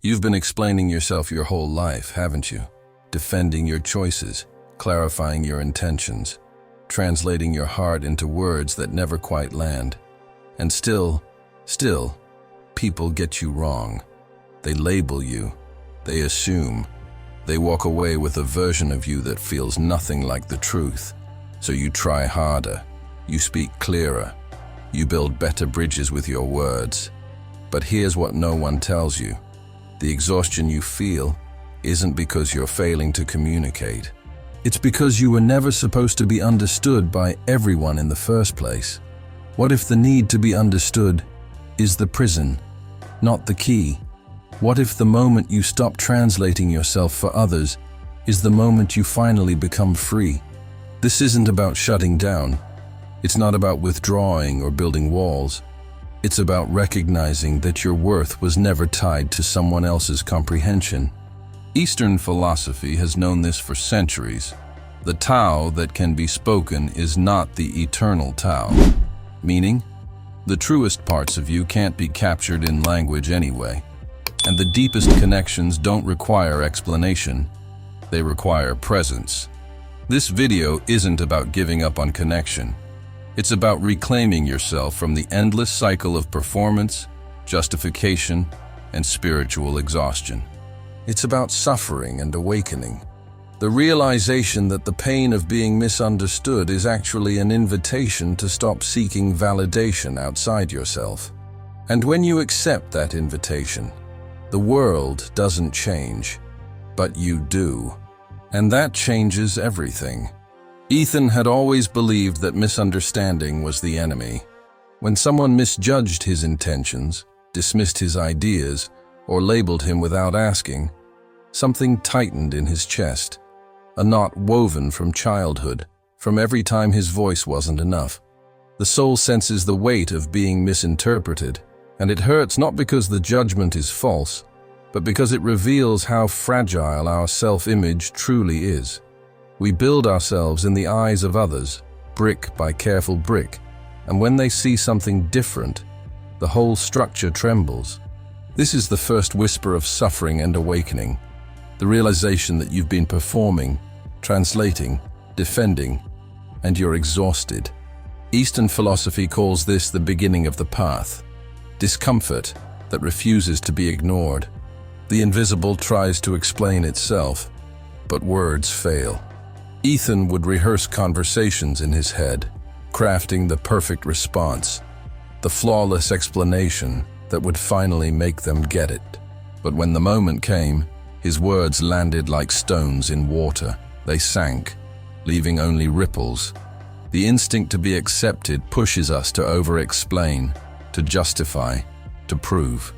You've been explaining yourself your whole life, haven't you? Defending your choices, clarifying your intentions, translating your heart into words that never quite land. And still, people get you wrong. They label you, they assume, they walk away with a version of you that feels nothing like the truth. So you try harder, you speak clearer, you build better bridges with your words. But here's what no one tells you. The exhaustion you feel isn't because you're failing to communicate. It's because you were never supposed to be understood by everyone in the first place. What if the need to be understood is the prison, not the key? What if the moment you stop translating yourself for others is the moment you finally become free? This isn't about shutting down. It's not about withdrawing or building walls. It's about recognizing that your worth was never tied to someone else's comprehension. Eastern philosophy has known this for centuries. The Tao that can be spoken is not the eternal Tao. Meaning, the truest parts of you can't be captured in language anyway. And the deepest connections don't require explanation. They require presence. This video isn't about giving up on connection. It's about reclaiming yourself from the endless cycle of performance, justification, and spiritual exhaustion. It's about suffering and awakening. The realization that the pain of being misunderstood is actually an invitation to stop seeking validation outside yourself. And when you accept that invitation, the world doesn't change, but you do. And that changes everything. Ethan had always believed that misunderstanding was the enemy. When someone misjudged his intentions, dismissed his ideas, or labeled him without asking, something tightened in his chest, a knot woven from childhood, from every time his voice wasn't enough. The soul senses the weight of being misinterpreted, and it hurts not because the judgment is false, but because it reveals how fragile our self-image truly is. We build ourselves in the eyes of others, brick by careful brick, and when they see something different, the whole structure trembles. This is the first whisper of suffering and awakening, the realization that you've been performing, translating, defending, and you're exhausted. Eastern philosophy calls this the beginning of the path, discomfort that refuses to be ignored. The invisible tries to explain itself, but words fail. Ethan would rehearse conversations in his head, crafting the perfect response, the flawless explanation that would finally make them get it. But when the moment came, his words landed like stones in water. They sank, leaving only ripples. The instinct to be accepted pushes us to over-explain, to justify, to prove.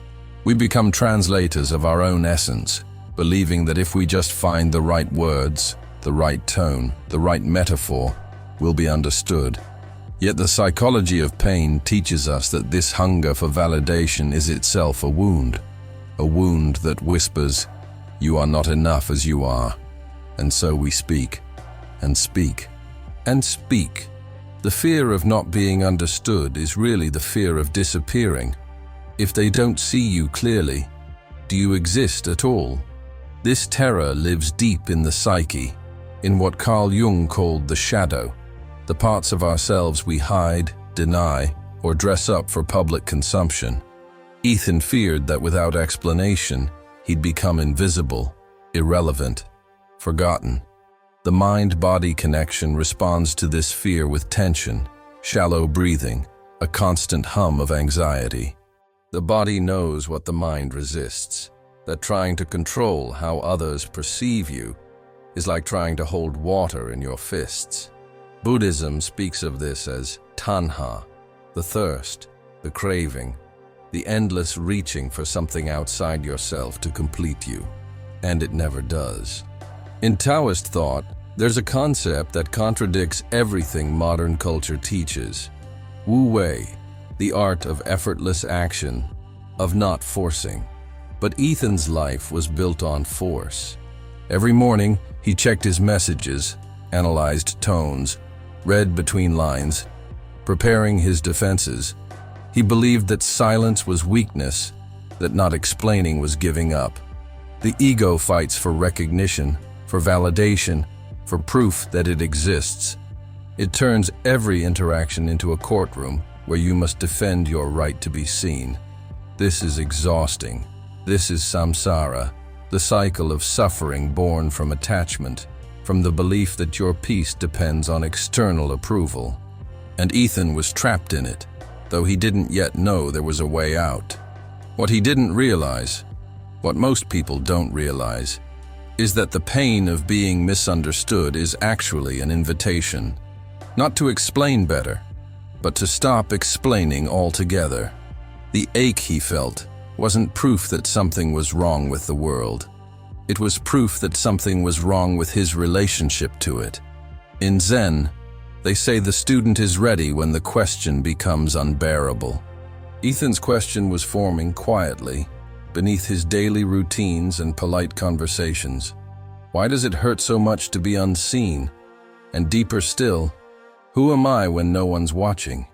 We become translators of our own essence, believing that if we just find the right words, the right tone, the right metaphor, we'll be understood. Yet the psychology of pain teaches us that this hunger for validation is itself a wound that whispers, "You are not enough as you are." And so we speak, and speak, and speak. The fear of not being understood is really the fear of disappearing. If they don't see you clearly, do you exist at all? This terror lives deep in the psyche, in what Carl Jung called the shadow, the parts of ourselves we hide, deny, or dress up for public consumption. Ethan feared that without explanation, he'd become invisible, irrelevant, forgotten. The mind-body connection responds to this fear with tension, shallow breathing, a constant hum of anxiety. The body knows what the mind resists, that trying to control how others perceive you is like trying to hold water in your fists. Buddhism speaks of this as tanha, the thirst, the craving, the endless reaching for something outside yourself to complete you. And it never does. In Taoist thought, there's a concept that contradicts everything modern culture teaches. Wu Wei, the art of effortless action, of not forcing. But Ethan's life was built on force. Every morning, he checked his messages, analyzed tones, read between lines, preparing his defenses. He believed that silence was weakness, that not explaining was giving up. The ego fights for recognition, for validation, for proof that it exists. It turns every interaction into a courtroom where you must defend your right to be seen. This is exhausting. This is samsara, the cycle of suffering born from attachment, from the belief that your peace depends on external approval. And Ethan was trapped in it, though he didn't yet know there was a way out. What he didn't realize, what most people don't realize, is that the pain of being misunderstood is actually an invitation, not to explain better, but to stop explaining altogether. The ache he felt wasn't proof that something was wrong with the world. It was proof that something was wrong with his relationship to it. In Zen, they say the student is ready when the question becomes unbearable. Ethan's question was forming quietly, beneath his daily routines and polite conversations. Why does it hurt so much to be unseen? And deeper still, who am I when no one's watching?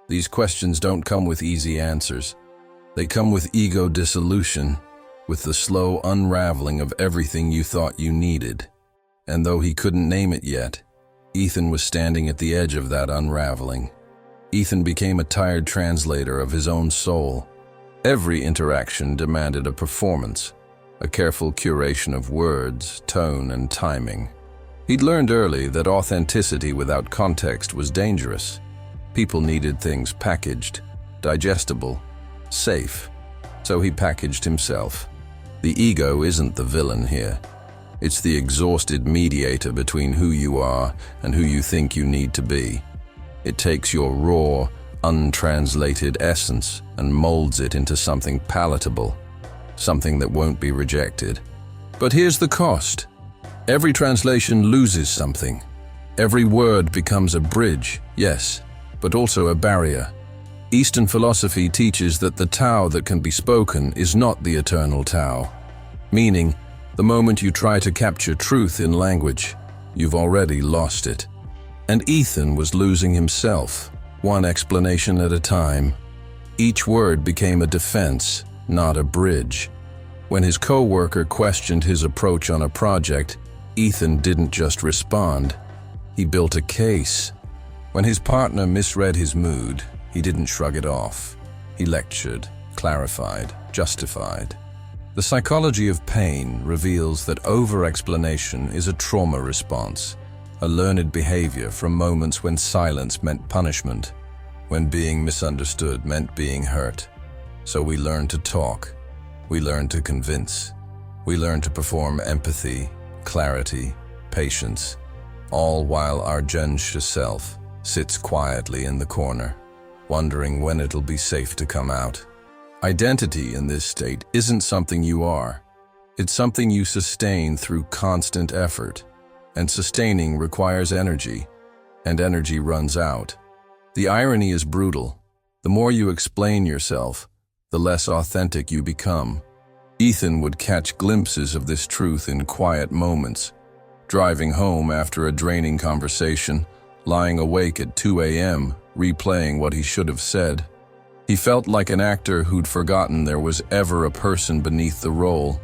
These questions don't come with easy answers. They come with ego dissolution, with the slow unraveling of everything you thought you needed. And though he couldn't name it yet, Ethan was standing at the edge of that unraveling. Ethan became a tired translator of his own soul. Every interaction demanded a performance, a careful curation of words, tone, and timing. He'd learned early that authenticity without context was dangerous. People needed things packaged, digestible, safe. So he packaged himself. The ego isn't the villain here. It's the exhausted mediator between who you are and who you think you need to be. It takes your raw, untranslated essence and molds it into something palatable, something that won't be rejected. But here's the cost. Every translation loses something. Every word becomes a bridge, yes, but also a barrier. Eastern philosophy teaches that the Tao that can be spoken is not the eternal Tao, meaning the moment you try to capture truth in language, you've already lost it. And Ethan was losing himself, one explanation at a time. Each word became a defense, not a bridge. When his co-worker questioned his approach on a project, Ethan didn't just respond. He built a case. When his partner misread his mood, he didn't shrug it off. He lectured, clarified, justified. The psychology of pain reveals that over-explanation is a trauma response, a learned behavior from moments when silence meant punishment, when being misunderstood meant being hurt. So we learn to talk, we learn to convince, we learn to perform empathy, clarity, patience, all while our Jensha self sits quietly in the corner, wondering when it'll be safe to come out. Identity in this state isn't something you are. It's something you sustain through constant effort. And sustaining requires energy, and energy runs out. The irony is brutal. The more you explain yourself, the less authentic you become. Ethan would catch glimpses of this truth in quiet moments, driving home after a draining conversation, lying awake at 2 a.m., replaying what he should have said. He felt like an actor who'd forgotten there was ever a person beneath the role.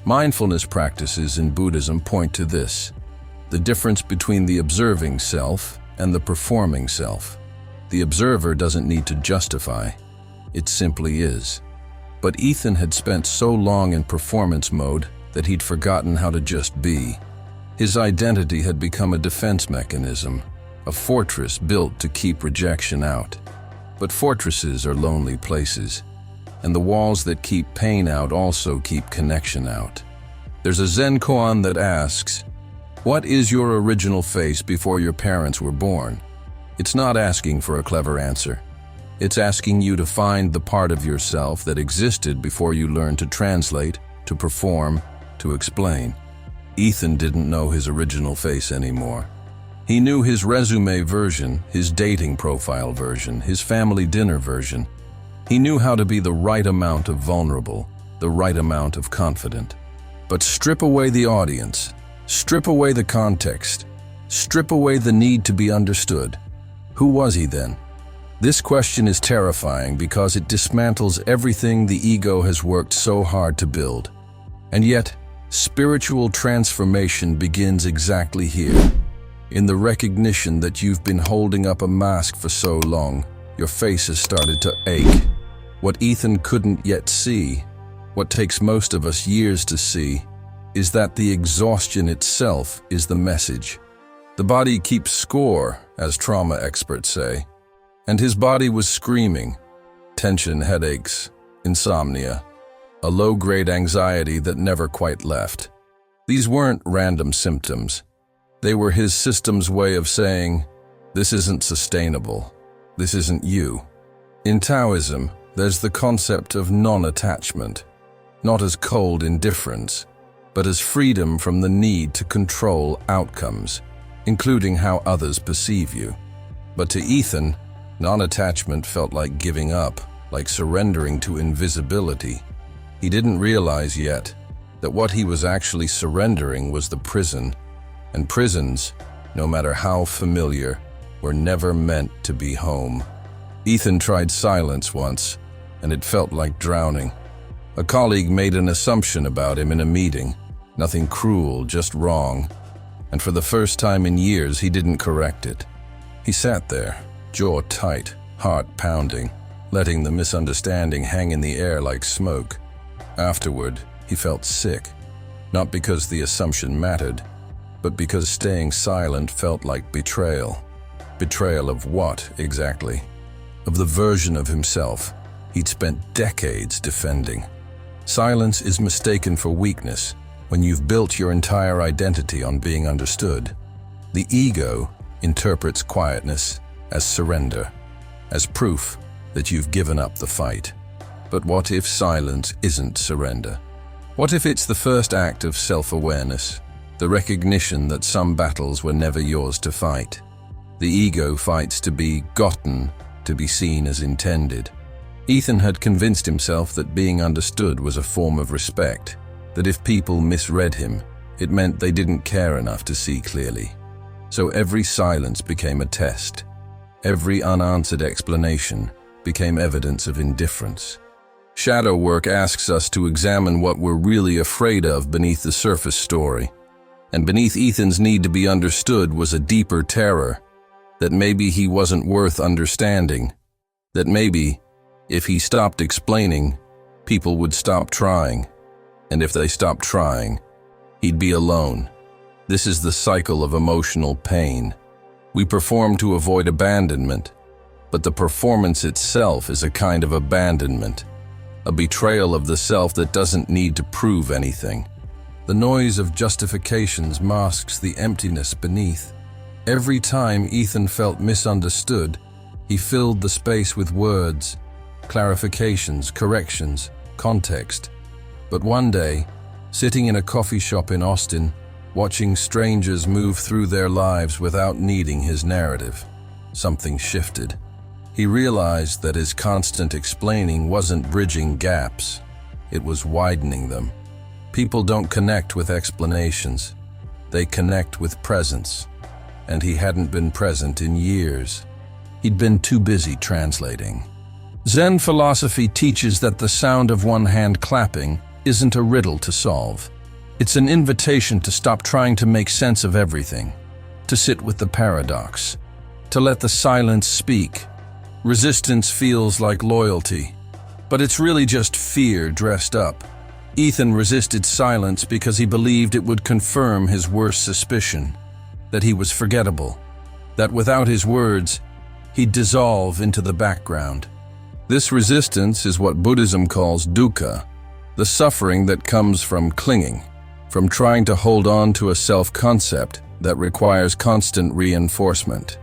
Mindfulness practices in Buddhism point to this. The difference between the observing self and the performing self. The observer doesn't need to justify. It simply is. But Ethan had spent so long in performance mode that he'd forgotten how to just be. His identity had become a defense mechanism, a fortress built to keep rejection out. But fortresses are lonely places, and the walls that keep pain out also keep connection out. There's a Zen koan that asks, "What is your original face before your parents were born?" It's not asking for a clever answer. It's asking you to find the part of yourself that existed before you learned to translate, to perform, to explain. Ethan didn't know his original face anymore. He knew his resume version, his dating profile version, his family dinner version. He knew how to be the right amount of vulnerable, the right amount of confident. But strip away the audience, strip away the context, strip away the need to be understood. Who was he then? This question is terrifying because it dismantles everything the ego has worked so hard to build. And yet, spiritual transformation begins exactly here, in the recognition that you've been holding up a mask for so long, your face has started to ache. What Ethan couldn't yet see, what takes most of us years to see, is that the exhaustion itself is the message. The body keeps score, as trauma experts say, and his body was screaming. Tension, headaches, insomnia, a low-grade anxiety that never quite left. These weren't random symptoms. They were his system's way of saying, this isn't sustainable. This isn't you. In Taoism, there's the concept of non-attachment, not as cold indifference, but as freedom from the need to control outcomes, including how others perceive you. But to Ethan, non-attachment felt like giving up, like surrendering to invisibility. He didn't realize yet that what he was actually surrendering was the prison, and prisons, no matter how familiar, were never meant to be home. Ethan tried silence once, and it felt like drowning. A colleague made an assumption about him in a meeting, nothing cruel, just wrong, and for the first time in years he didn't correct it. He sat there, jaw tight, heart pounding, letting the misunderstanding hang in the air like smoke. Afterward, he felt sick, not because the assumption mattered, but because staying silent felt like betrayal. Betrayal of what, exactly? Of the version of himself he'd spent decades defending. Silence is mistaken for weakness when you've built your entire identity on being understood. The ego interprets quietness as surrender, as proof that you've given up the fight. But what if silence isn't surrender? What if it's the first act of self-awareness, the recognition that some battles were never yours to fight? The ego fights to be gotten, to be seen as intended. Ethan had convinced himself that being understood was a form of respect, that if people misread him, it meant they didn't care enough to see clearly. So every silence became a test. Every unanswered explanation became evidence of indifference. Shadow work asks us to examine what we're really afraid of beneath the surface story. And beneath Ethan's need to be understood was a deeper terror, that maybe he wasn't worth understanding, that maybe, if he stopped explaining, people would stop trying, and if they stopped trying, he'd be alone. This is the cycle of emotional pain. We perform to avoid abandonment, but the performance itself is a kind of abandonment, a betrayal of the self that doesn't need to prove anything. The noise of justifications masks the emptiness beneath. Every time Ethan felt misunderstood, he filled the space with words, clarifications, corrections, context. But one day, sitting in a coffee shop in Austin, watching strangers move through their lives without needing his narrative, something shifted. He realized that his constant explaining wasn't bridging gaps, it was widening them. People don't connect with explanations, they connect with presence. And he hadn't been present in years. He'd been too busy translating. Zen philosophy teaches that the sound of one hand clapping isn't a riddle to solve. It's an invitation to stop trying to make sense of everything, to sit with the paradox, to let the silence speak. Resistance feels like loyalty, but it's really just fear dressed up. Ethan resisted silence because he believed it would confirm his worst suspicion, that he was forgettable, that without his words, he'd dissolve into the background. This resistance is what Buddhism calls dukkha, the suffering that comes from clinging, from trying to hold on to a self-concept that requires constant reinforcement.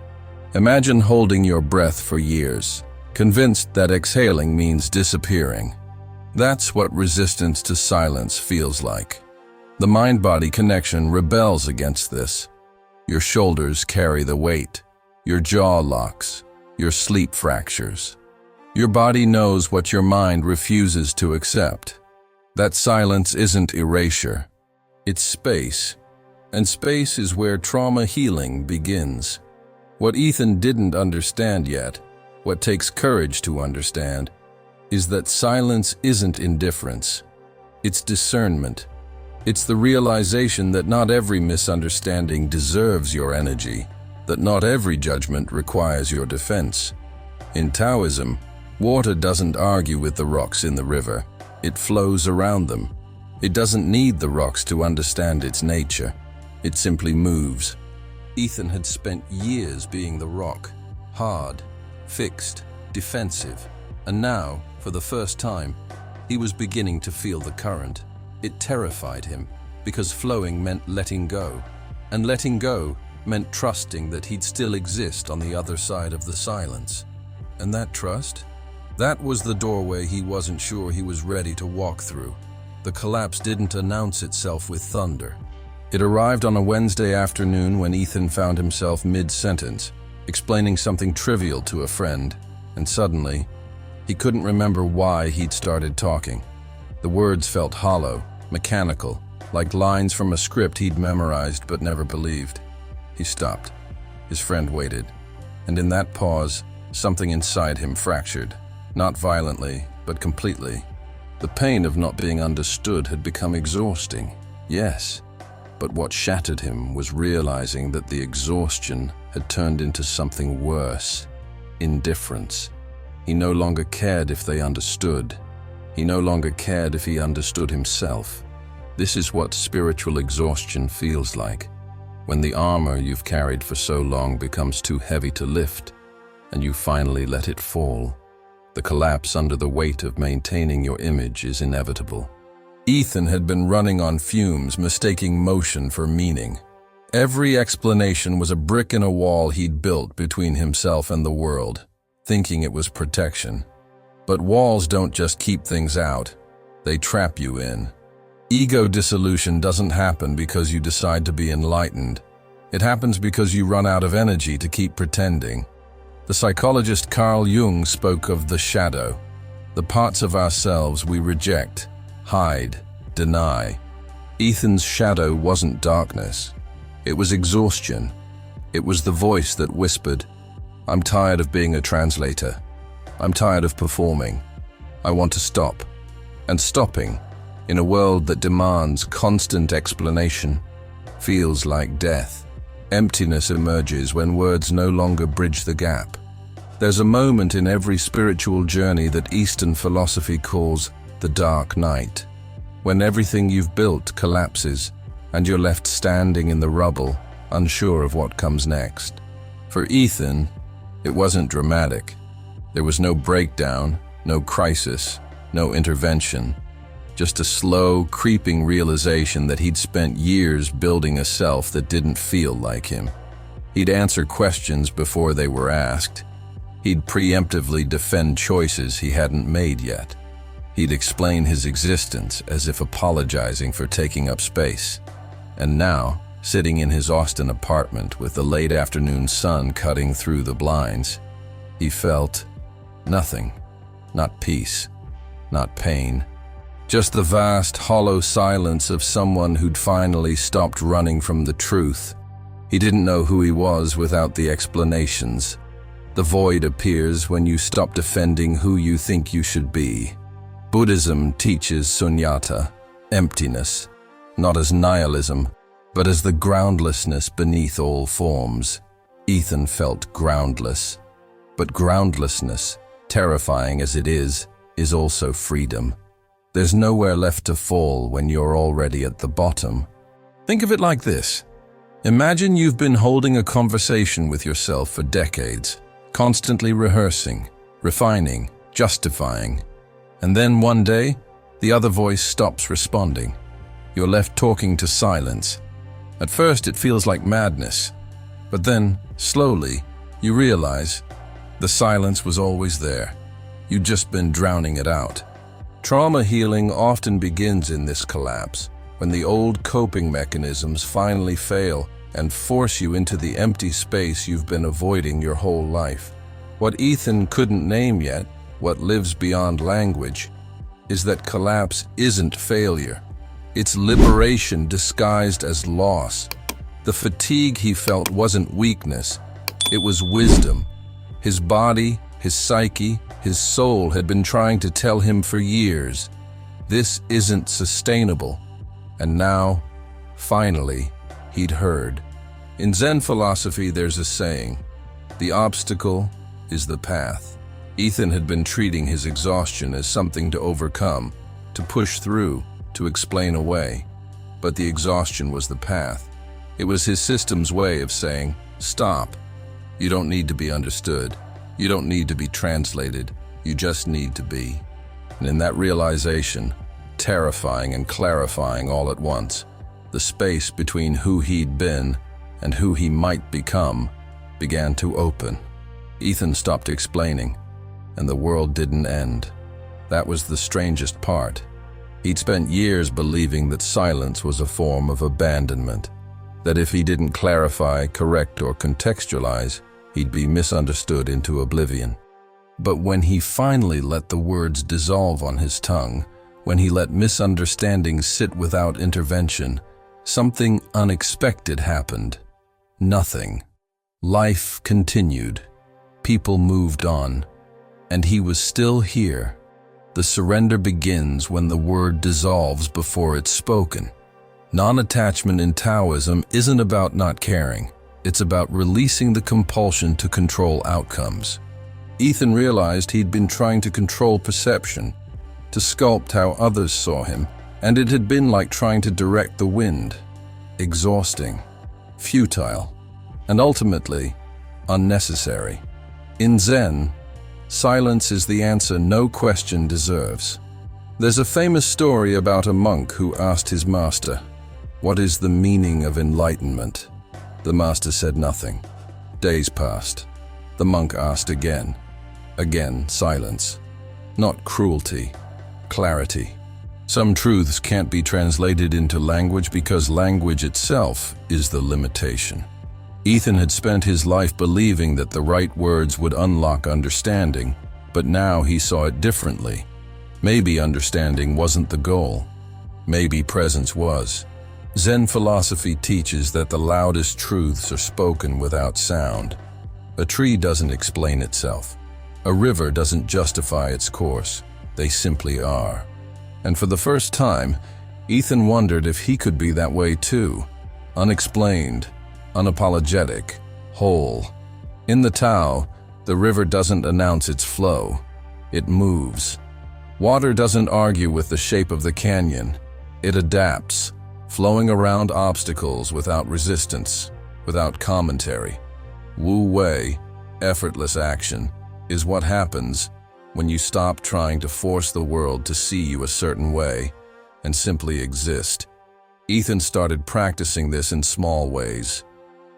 Imagine holding your breath for years, convinced that exhaling means disappearing. That's what resistance to silence feels like. The mind-body connection rebels against this. Your shoulders carry the weight, your jaw locks, your sleep fractures. Your body knows what your mind refuses to accept. That silence isn't erasure, it's space, and space is where trauma healing begins. What Ethan didn't understand yet What takes courage to understand is that silence isn't indifference. It's discernment. It's the realization that not every misunderstanding deserves your energy, that not every judgment requires your defense. In Taoism, water doesn't argue with the rocks in the river. It flows around them. It doesn't need the rocks to understand its nature. It simply moves. Ethan had spent years being the rock, hard, fixed, defensive, and now, for the first time, he was beginning to feel the current. It terrified him, because flowing meant letting go, and letting go meant trusting that he'd still exist on the other side of the silence. And that trust? That was the doorway he wasn't sure he was ready to walk through. The collapse didn't announce itself with thunder. It arrived on a Wednesday afternoon when Ethan found himself mid-sentence, explaining something trivial to a friend, and suddenly, he couldn't remember why he'd started talking. The words felt hollow, mechanical, like lines from a script he'd memorized but never believed. He stopped. His friend waited, and in that pause, something inside him fractured, not violently, but completely. The pain of not being understood had become exhausting, yes, but what shattered him was realizing that the exhaustion had turned into something worse, indifference. He no longer cared if they understood. He no longer cared if he understood himself. This is what spiritual exhaustion feels like, when the armor you've carried for so long becomes too heavy to lift, and you finally let it fall. The collapse under the weight of maintaining your image is inevitable. Ethan had been running on fumes, mistaking motion for meaning. Every explanation was a brick in a wall he'd built between himself and the world, thinking it was protection. But walls don't just keep things out, they trap you in. Ego dissolution doesn't happen because you decide to be enlightened. It happens because you run out of energy to keep pretending. The psychologist Carl Jung spoke of the shadow, the parts of ourselves we reject, hide, deny. Ethan's shadow wasn't darkness. It was exhaustion. It was the voice that whispered, "I'm tired of being a translator. I'm tired of performing. I want to stop." And stopping, in a world that demands constant explanation, feels like death. Emptiness emerges when words no longer bridge the gap. There's a moment in every spiritual journey that Eastern philosophy calls the dark night, when everything you've built collapses and you're left standing in the rubble, unsure of what comes next. For Ethan, it wasn't dramatic. There was no breakdown, no crisis, no intervention, just a slow, creeping realization that he'd spent years building a self that didn't feel like him. He'd answer questions before they were asked. He'd preemptively defend choices he hadn't made yet. He'd explain his existence as if apologizing for taking up space. And now, sitting in his Austin apartment with the late afternoon sun cutting through the blinds, he felt nothing. Not peace, not pain. Just the vast, hollow silence of someone who'd finally stopped running from the truth. He didn't know who he was without the explanations. The void appears when you stop defending who you think you should be. Buddhism teaches Sunyata, emptiness, not as nihilism, but as the groundlessness beneath all forms. Ethan felt groundless. But groundlessness, terrifying as it is also freedom. There's nowhere left to fall when you're already at the bottom. Think of it like this. Imagine you've been holding a conversation with yourself for decades, constantly rehearsing, refining, justifying. And then one day, the other voice stops responding. You're left talking to silence. At first, it feels like madness. But then, slowly, you realize the silence was always there. You'd just been drowning it out. Trauma healing often begins in this collapse, when the old coping mechanisms finally fail and force you into the empty space you've been avoiding your whole life. What Ethan couldn't name yet, what lives beyond language, is that collapse isn't failure. It's liberation disguised as loss. The fatigue he felt wasn't weakness, it was wisdom. His body, His psyche, his soul had been trying to tell him for years, this isn't sustainable. And now, finally, he'd heard. In Zen philosophy, there's a saying, the obstacle is the path. Ethan had been treating his exhaustion as something to overcome, to push through, to explain away. But the exhaustion was the path. It was his system's way of saying, stop. You don't need to be understood. You don't need to be translated. You just need to be. And in that realization, terrifying and clarifying all at once, the space between who he'd been and who he might become began to open. Ethan stopped explaining, and the world didn't end. That was the strangest part. He'd spent years believing that silence was a form of abandonment, that if he didn't clarify, correct, or contextualize, he'd be misunderstood into oblivion. But when he finally let the words dissolve on his tongue, when he let misunderstandings sit without intervention, something unexpected happened. Nothing. Life continued. People moved on. And he was still here. The surrender begins when the word dissolves before it's spoken. Non-attachment in Taoism isn't about not caring. It's about releasing the compulsion to control outcomes. Ethan realized he'd been trying to control perception, to sculpt how others saw him, and it had been like trying to direct the wind. Exhausting, futile, and ultimately, unnecessary. In Zen, silence is the answer no question deserves. There's a famous story about a monk who asked his master, "What is the meaning of enlightenment?" The master said nothing. Days passed. The monk asked again. Again, silence. Not cruelty, clarity. Some truths can't be translated into language because language itself is the limitation. Ethan had spent his life believing that the right words would unlock understanding, but now he saw it differently. Maybe understanding wasn't the goal. Maybe presence was. Zen philosophy teaches that the loudest truths are spoken without sound. A tree doesn't explain itself. A river doesn't justify its course. They simply are. And for the first time, Ethan wondered if he could be that way too. Unexplained, unapologetic, whole. In the Tao, the river doesn't announce its flow. It moves. Water doesn't argue with the shape of the canyon. It adapts, flowing around obstacles without resistance, without commentary. Wu Wei, effortless action, is what happens when you stop trying to force the world to see you a certain way and simply exist. Ethan started practicing this in small ways.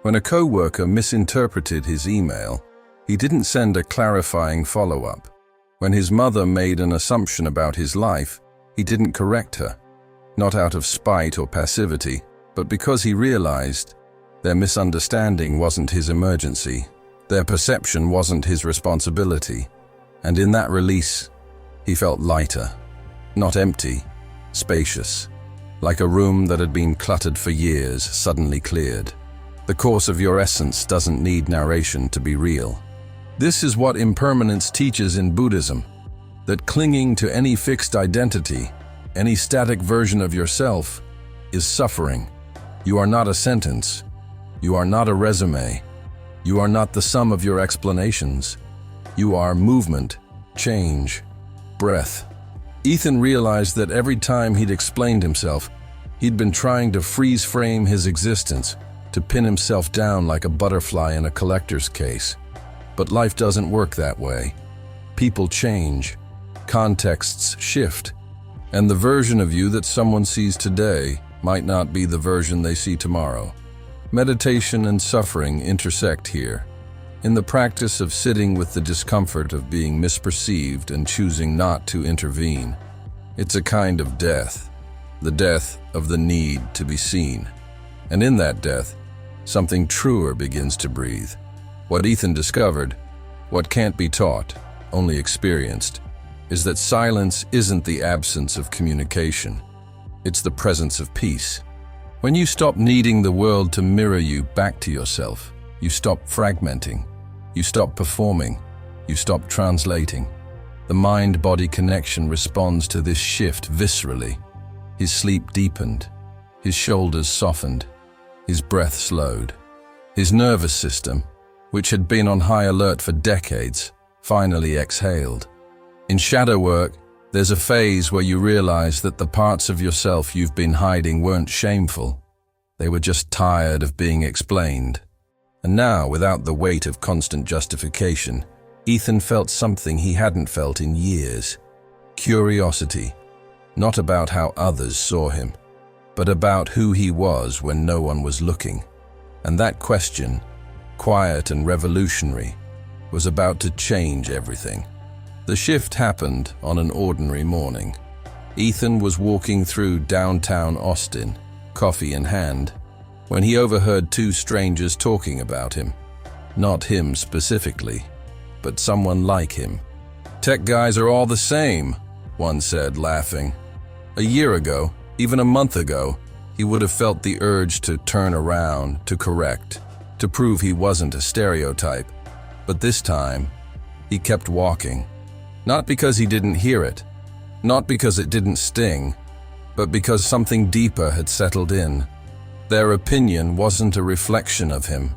When a coworker misinterpreted his email, he didn't send a clarifying follow-up. When his mother made an assumption about his life, he didn't correct her. Not out of spite or passivity, but because he realized their misunderstanding wasn't his emergency, their perception wasn't his responsibility. And in that release, he felt lighter, not empty, spacious, like a room that had been cluttered for years suddenly cleared. The course of your essence doesn't need narration to be real. This is what impermanence teaches in Buddhism, that clinging to any fixed identity, any static version of yourself, is suffering. You are not a sentence. You are not a resume. You are not the sum of your explanations. You are movement, change, breath. Ethan realized that every time he'd explained himself, he'd been trying to freeze frame his existence, to pin himself down like a butterfly in a collector's case. But life doesn't work that way. People change, contexts shift, and the version of you that someone sees today might not be the version they see tomorrow. Meditation and suffering intersect here. In the practice of sitting with the discomfort of being misperceived and choosing not to intervene, it's a kind of death, the death of the need to be seen. And in that death, something truer begins to breathe. What Ethan discovered, what can't be taught, only experienced, is that silence isn't the absence of communication. It's the presence of peace. When you stop needing the world to mirror you back to yourself, you stop fragmenting, you stop performing, You stop translating. The mind-body connection responds to this shift viscerally. His sleep deepened. His shoulders softened. His breath slowed. His nervous system, which had been on high alert for decades, finally exhaled. In shadow work, there's a phase where you realize that the parts of yourself you've been hiding weren't shameful. They were just tired of being explained. And now, without the weight of constant justification, Ethan felt something he hadn't felt in years. Curiosity, not about how others saw him, but about who he was when no one was looking. And that question, quiet and revolutionary, was about to change everything. The shift happened on an ordinary morning. Ethan was walking through downtown Austin, coffee in hand, when he overheard two strangers talking about him. Not him specifically, but someone like him. "Tech guys are all the same," one said, laughing. A year ago, even a month ago, he would have felt the urge to turn around, to correct, to prove he wasn't a stereotype. But this time, he kept walking. Not because he didn't hear it, not because it didn't sting, but because something deeper had settled in. Their opinion wasn't a reflection of him.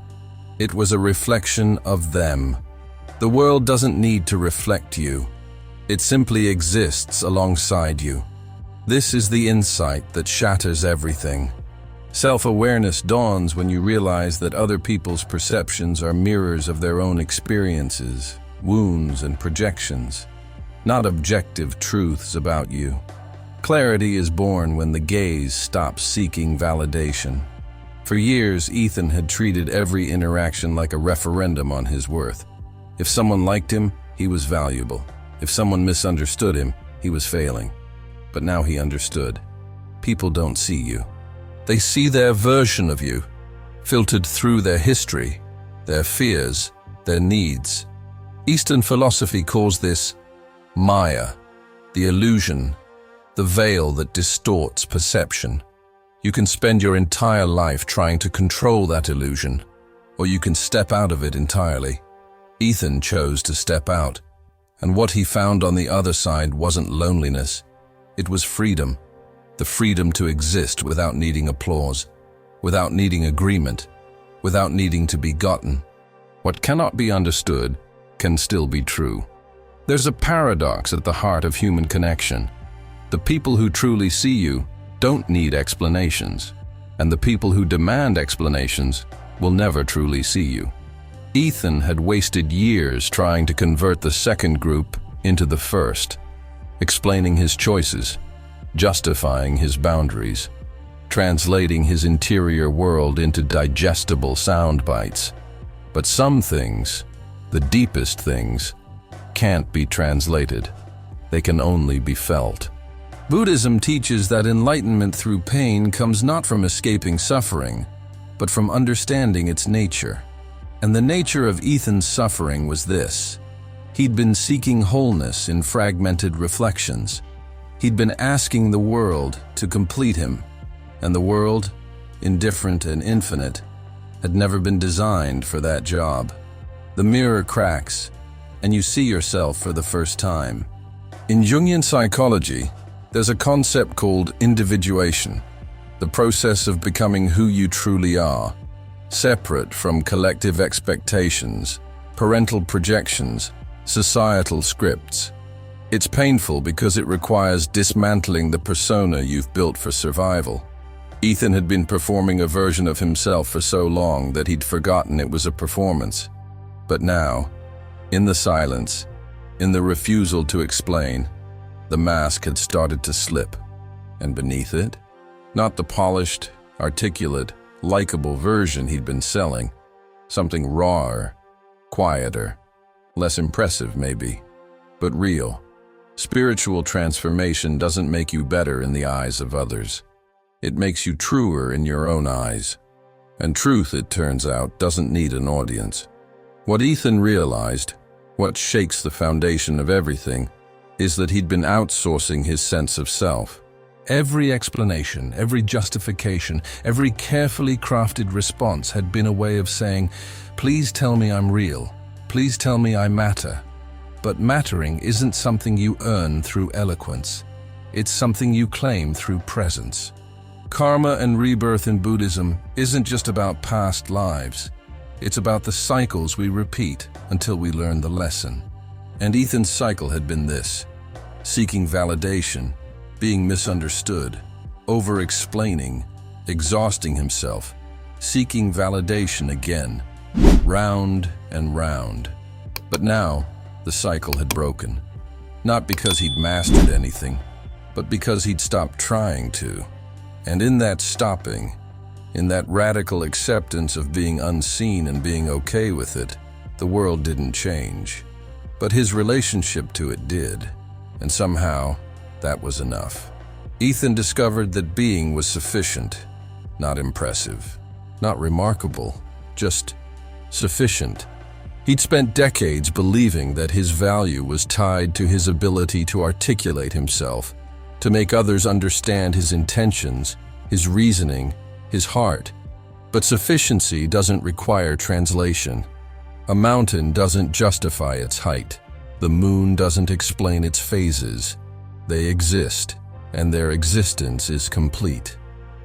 It was a reflection of them. The world doesn't need to reflect you. It simply exists alongside you. This is the insight that shatters everything. Self-awareness dawns when you realize that other people's perceptions are mirrors of their own experiences, wounds, and projections, not objective truths about you. Clarity is born when the gaze stops seeking validation. For years, Ethan had treated every interaction like a referendum on his worth. If someone liked him, he was valuable. If someone misunderstood him, he was failing. But now he understood. People don't see you. They see their version of you, filtered through their history, their fears, their needs. Eastern philosophy calls this Maya, the illusion, the veil that distorts perception. You can spend your entire life trying to control that illusion, or you can step out of it entirely. Ethan chose to step out, and what he found on the other side wasn't loneliness. It was freedom. The freedom to exist without needing applause, without needing agreement, without needing to be gotten. What cannot be understood can still be true. There's a paradox at the heart of human connection. The people who truly see you don't need explanations, and the people who demand explanations will never truly see you. Ethan had wasted years trying to convert the second group into the first, explaining his choices, justifying his boundaries, translating his interior world into digestible sound bites. But some things, the deepest things, can't be translated. They can only be felt. Buddhism teaches that enlightenment through pain comes not from escaping suffering, but from understanding its nature. And the nature of Ethan's suffering was this. He'd been seeking wholeness in fragmented reflections. He'd been asking the world to complete him, and the world, indifferent and infinite, had never been designed for that job. The mirror cracks, and you see yourself for the first time. In Jungian psychology, there's a concept called individuation, the process of becoming who you truly are, separate from collective expectations, parental projections, societal scripts. It's painful because it requires dismantling the persona you've built for survival. Ethan had been performing a version of himself for so long that he'd forgotten it was a performance. But now, in the silence, in the refusal to explain, the mask had started to slip, and beneath it, not the polished, articulate, likable version he'd been selling, something rawer, quieter, less impressive maybe, but real. Spiritual transformation doesn't make you better in the eyes of others. It makes you truer in your own eyes. And truth, it turns out, doesn't need an audience. What Ethan realized, what shakes the foundation of everything, is that he'd been outsourcing his sense of self. Every explanation, every justification, every carefully crafted response had been a way of saying, "Please tell me I'm real. Please tell me I matter. But mattering isn't something you earn through eloquence. It's something you claim through presence. Karma and rebirth in Buddhism isn't just about past lives. It's about the cycles we repeat until we learn the lesson. And Ethan's cycle had been this: seeking validation, being misunderstood, over-explaining, exhausting himself, seeking validation again, round and round. But now, the cycle had broken. Not because he'd mastered anything, but because he'd stopped trying to. And in that stopping, in that radical acceptance of being unseen and being okay with it, the world didn't change. But his relationship to it did, and somehow, that was enough. Ethan discovered that being was sufficient, not impressive, not remarkable, just sufficient. He'd spent decades believing that his value was tied to his ability to articulate himself, to make others understand his intentions, his reasoning, his heart. But sufficiency doesn't require translation. A mountain doesn't justify its height. The moon doesn't explain its phases. They exist, and their existence is complete.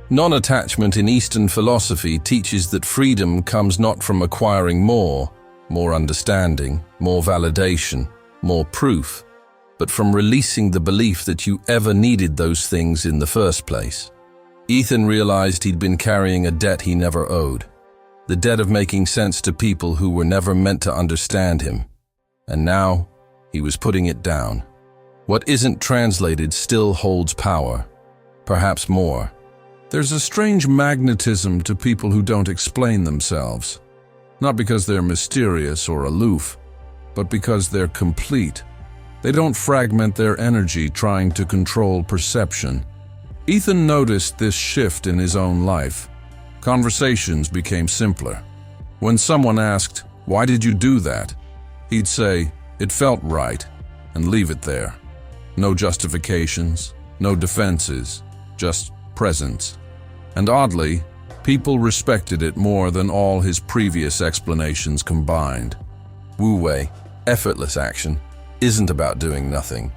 Non-attachment in Eastern philosophy teaches that freedom comes not from acquiring more understanding, more validation, more proof, but from releasing the belief that you ever needed those things in the first place. Ethan realized he'd been carrying a debt he never owed, the debt of making sense to people who were never meant to understand him. And now, he was putting it down. What isn't translated still holds power, perhaps more. There's a strange magnetism to people who don't explain themselves, not because they're mysterious or aloof, but because they're complete. They don't fragment their energy trying to control perception. Ethan noticed this shift in his own life. Conversations became simpler. When someone asked, "Why did you do that?" he'd say, "It felt right," and leave it there. No justifications, no defenses, just presence. And oddly, people respected it more than all his previous explanations combined. Wu Wei, effortless action, isn't about doing nothing.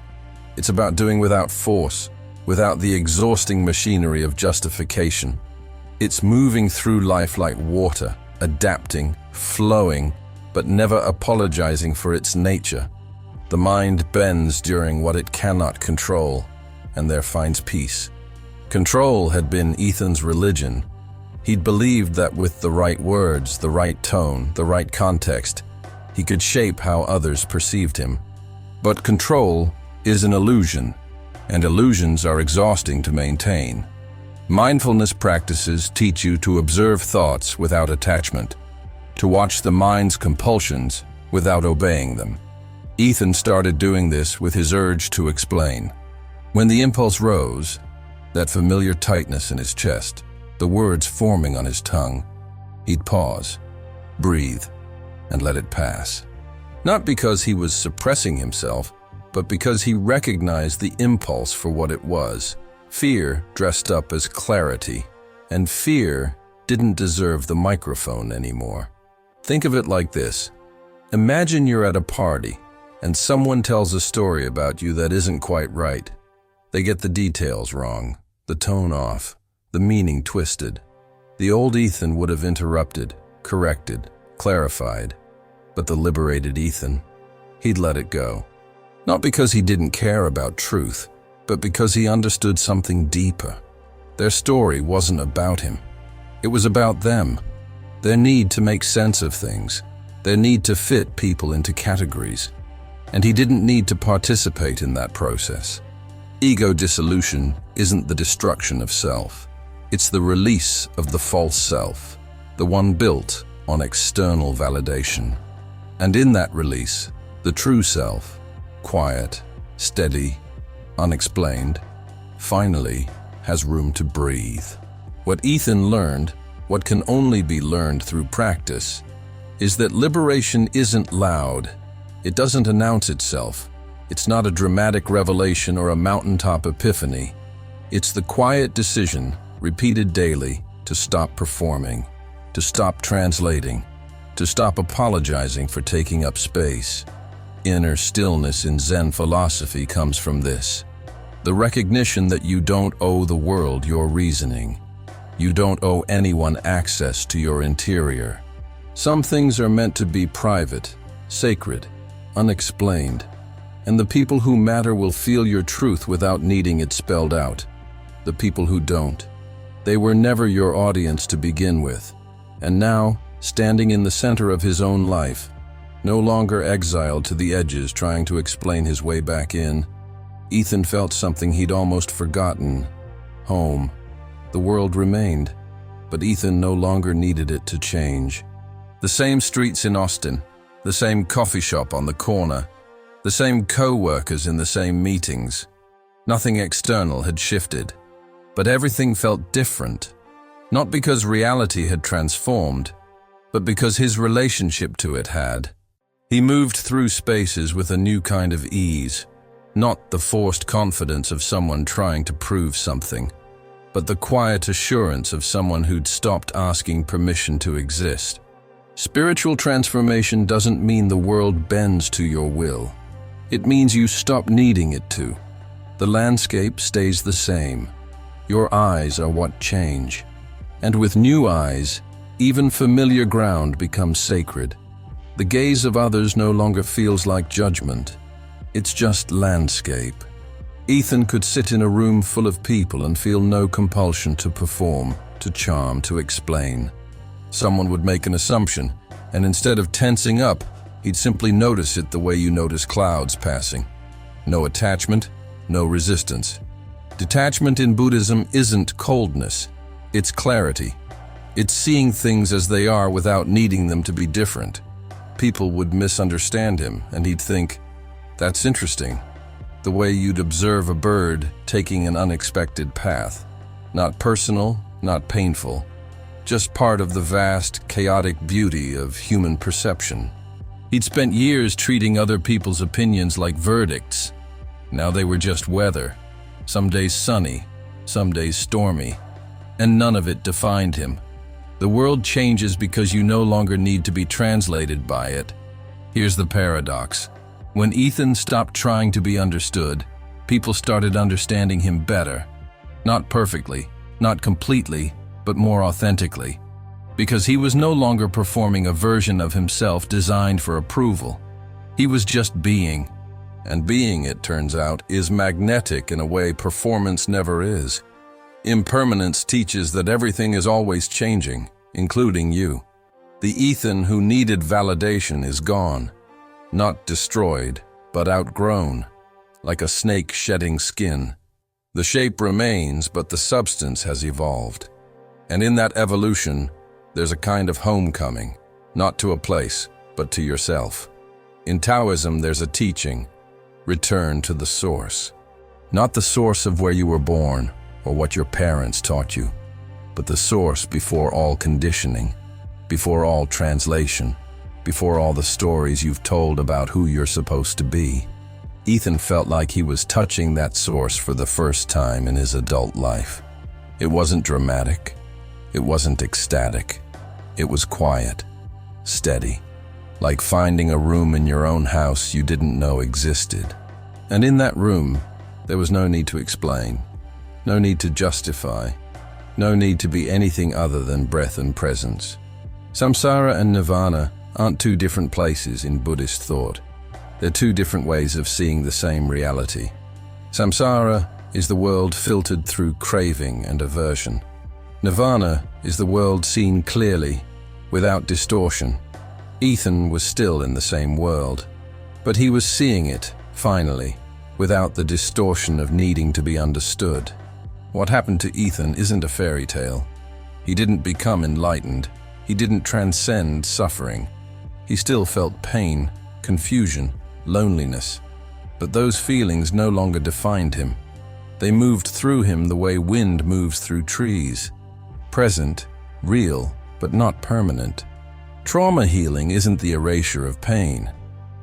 It's about doing without force, without the exhausting machinery of justification. It's moving through life like water, adapting, flowing, but never apologizing for its nature. The mind bends during what it cannot control, and there finds peace. Control had been Ethan's religion. He'd believed that with the right words, the right tone, the right context, he could shape how others perceived him. But control is an illusion, and illusions are exhausting to maintain. Mindfulness practices teach you to observe thoughts without attachment, to watch the mind's compulsions without obeying them. Ethan started doing this with his urge to explain. When the impulse rose, that familiar tightness in his chest, the words forming on his tongue, he'd pause, breathe, and let it pass. Not because he was suppressing himself, but because he recognized the impulse for what it was. Fear dressed up as clarity, and fear didn't deserve the microphone anymore. Think of it like this. Imagine you're at a party, and someone tells a story about you that isn't quite right. They get the details wrong, the tone off, the meaning twisted. The old Ethan would have interrupted, corrected, clarified, but the liberated Ethan, he'd let it go. Not because he didn't care about truth, but because he understood something deeper. Their story wasn't about him. It was about them, their need to make sense of things, their need to fit people into categories. And he didn't need to participate in that process. Ego dissolution isn't the destruction of self. It's the release of the false self, the one built on external validation. And in that release, the true self, quiet, steady, unexplained, finally has room to breathe. What Ethan learned, what can only be learned through practice, is that liberation isn't loud. It doesn't announce itself. It's not a dramatic revelation or a mountaintop epiphany. It's the quiet decision, repeated daily, to stop performing, to stop translating, to stop apologizing for taking up space. inner stillness in Zen philosophy comes from this. The recognition that you don't owe the world your reasoning. You don't owe anyone access to your interior. Some things are meant to be private, sacred, unexplained, and the people who matter will feel your truth without needing it spelled out. The people who don't, they were never your audience to begin with. And now, standing in the center of his own life, no longer exiled to the edges trying to explain his way back in, Ethan felt something he'd almost forgotten. Home. The world remained, but Ethan no longer needed it to change. The same streets in Austin, the same coffee shop on the corner, the same co-workers in the same meetings. Nothing external had shifted, but everything felt different. Not because reality had transformed, but because his relationship to it had. He moved through spaces with a new kind of ease, not the forced confidence of someone trying to prove something, but the quiet assurance of someone who'd stopped asking permission to exist. Spiritual transformation doesn't mean the world bends to your will. It means you stop needing it to. The landscape stays the same. Your eyes are what change. And with new eyes, even familiar ground becomes sacred. The gaze of others no longer feels like judgment. It's just landscape. Ethan could sit in a room full of people and feel no compulsion to perform, to charm, to explain. Someone would make an assumption, and instead of tensing up, he'd simply notice it the way you notice clouds passing. No attachment, no resistance. Detachment in Buddhism isn't coldness, it's clarity. It's seeing things as they are without needing them to be different. People would misunderstand him, and he'd think, "That's interesting." The way you'd observe a bird taking an unexpected path. Not personal, not painful. Just part of the vast, chaotic beauty of human perception. He'd spent years treating other people's opinions like verdicts. Now they were just weather. Some days sunny, some days stormy. And none of it defined him. The world changes because you no longer need to be translated by it. Here's the paradox. When Ethan stopped trying to be understood, people started understanding him better. Not perfectly, not completely, but more authentically. Because he was no longer performing a version of himself designed for approval. He was just being. And being, it turns out, is magnetic in a way performance never is. Impermanence teaches that everything is always changing, including you. The Ethan who needed validation is gone. Not destroyed, but outgrown, like a snake shedding skin. The shape remains, but the substance has evolved. And in that evolution, there's a kind of homecoming, not to a place, but to yourself. In Taoism, there's a teaching, return to the source. Not the source of where you were born, or what your parents taught you, but the source before all conditioning, before all translation, before all the stories you've told about who you're supposed to be. Ethan felt like he was touching that source for the first time in his adult life. It wasn't dramatic. It wasn't ecstatic. It was quiet, steady, like finding a room in your own house you didn't know existed. And in that room, there was no need to explain, no need to justify, no need to be anything other than breath and presence. Samsara and nirvana aren't two different places in Buddhist thought. They're two different ways of seeing the same reality. Samsara is the world filtered through craving and aversion. Nirvana is the world seen clearly, without distortion. Ethan was still in the same world, but he was seeing it, finally, without the distortion of needing to be understood. What happened to Ethan isn't a fairy tale. He didn't become enlightened. He didn't transcend suffering. He still felt pain, confusion, loneliness. But those feelings no longer defined him. They moved through him the way wind moves through trees. Present, real, but not permanent. Trauma healing isn't the erasure of pain.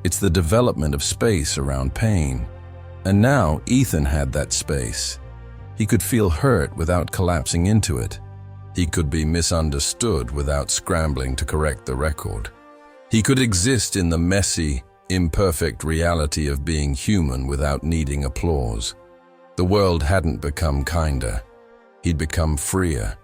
It's the development of space around pain. And now Ethan had that space. He could feel hurt without collapsing into it. He could be misunderstood without scrambling to correct the record. He could exist in the messy, imperfect reality of being human without needing applause. The world hadn't become kinder. He'd become freer.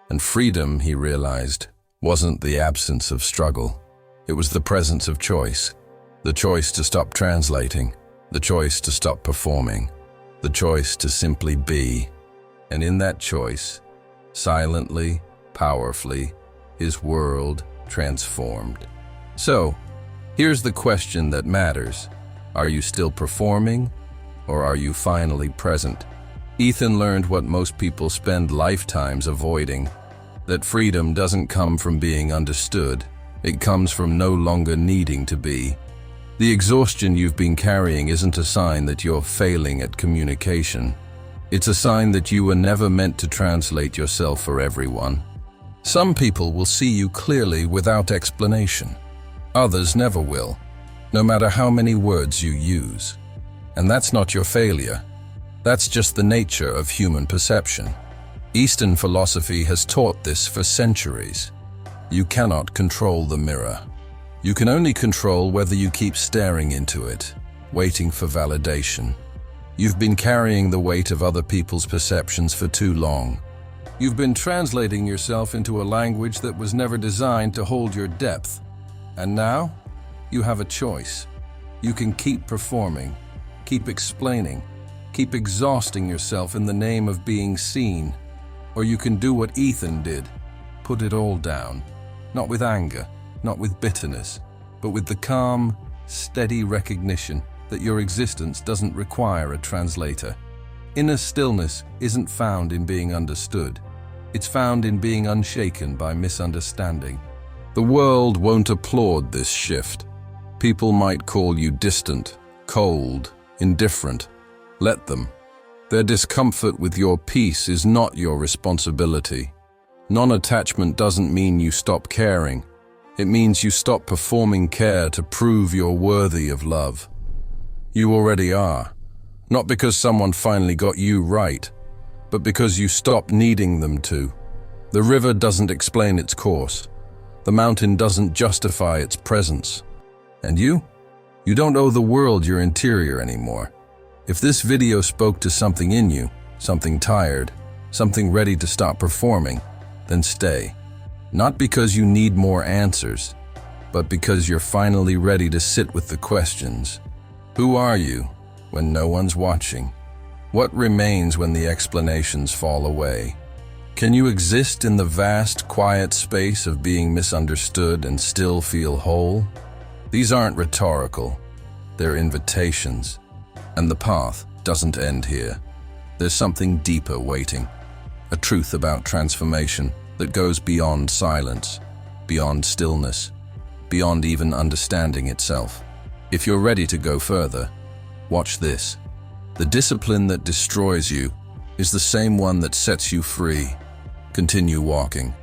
And freedom, he realized, wasn't the absence of struggle. It was the presence of choice. The choice to stop translating. The choice to stop performing. The choice to simply be. And in that choice, silently, powerfully, his world transformed. So, here's the question that matters. Are you still performing, or are you finally present? Ethan learned what most people spend lifetimes avoiding, that freedom doesn't come from being understood. It comes from no longer needing to be. The exhaustion you've been carrying isn't a sign that you're failing at communication. It's a sign that you were never meant to translate yourself for everyone. Some people will see you clearly without explanation. Others never will, no matter how many words you use. And that's not your failure. That's just the nature of human perception. Eastern philosophy has taught this for centuries. You cannot control the mirror. You can only control whether you keep staring into it, waiting for validation. You've been carrying the weight of other people's perceptions for too long. You've been translating yourself into a language that was never designed to hold your depth. And now, you have a choice. You can keep performing, keep explaining, keep exhausting yourself in the name of being seen. Or you can do what Ethan did, put it all down, not with anger, not with bitterness, but with the calm, steady recognition that your existence doesn't require a translator. Inner stillness isn't found in being understood. It's found in being unshaken by misunderstanding. The world won't applaud this shift. People might call you distant, cold, indifferent. Let them. Their discomfort with your peace is not your responsibility. Non-attachment doesn't mean you stop caring. It means you stop performing care to prove you're worthy of love. You already are. Not because someone finally got you right, but because you stopped needing them to. The river doesn't explain its course. The mountain doesn't justify its presence. And you? You don't owe the world your interior anymore. If this video spoke to something in you, something tired, something ready to stop performing, then stay. Not because you need more answers, but because you're finally ready to sit with the questions. Who are you when no one's watching? What remains when the explanations fall away? Can you exist in the vast, quiet space of being misunderstood and still feel whole? These aren't rhetorical. They're invitations. And the path doesn't end here. There's something deeper waiting. A truth about transformation that goes beyond silence, beyond stillness, beyond even understanding itself. If you're ready to go further, watch this. The discipline that destroys you is the same one that sets you free. Continue walking.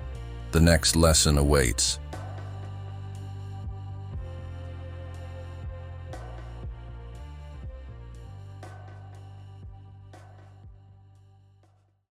The next lesson awaits.